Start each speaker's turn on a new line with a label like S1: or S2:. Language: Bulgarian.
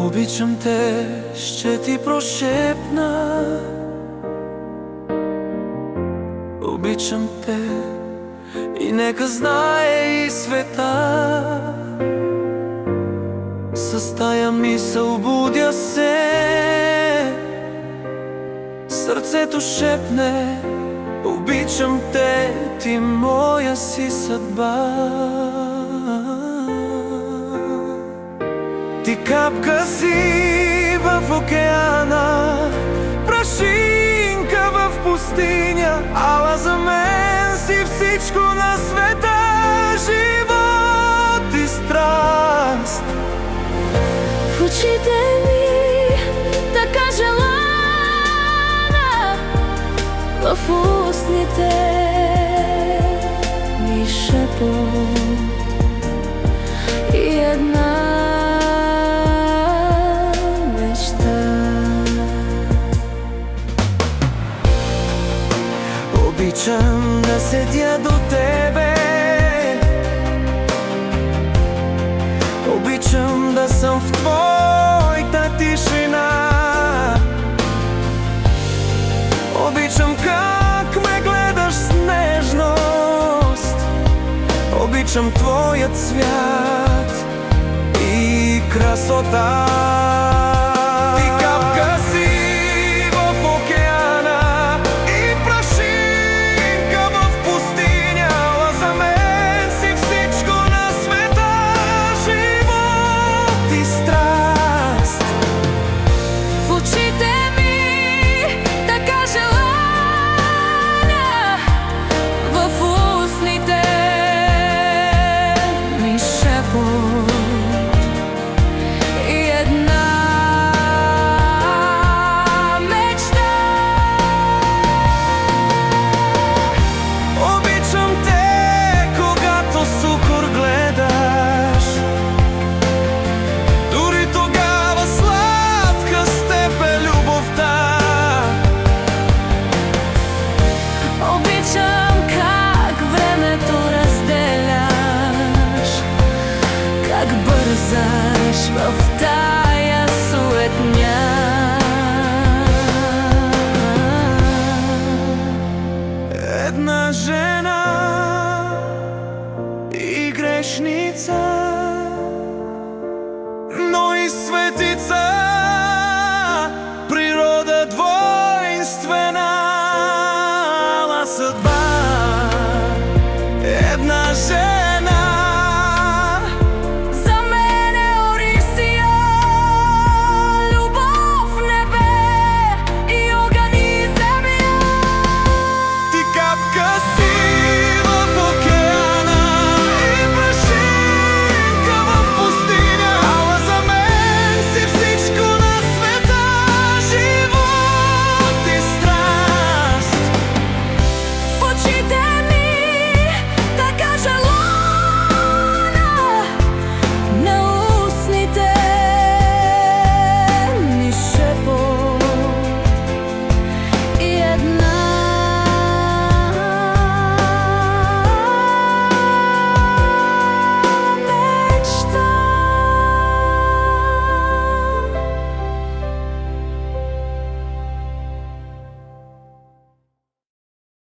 S1: Обичам те, ще ти прошепна. Обичам те и нека знае и света. С тая мисъл будя се, сърцето шепне: обичам те, ти моя си съдба. Ти капка си в океана, прашинка в пустиня, ала за мен си всичко на света, живот и страст.
S2: В очите ми така желана, в устните ми шепот и една
S1: обичам да седя до тебе, обичам да съм в твоята тишина, обичам как ме гледаш с нежност, обичам твоят свят и красота.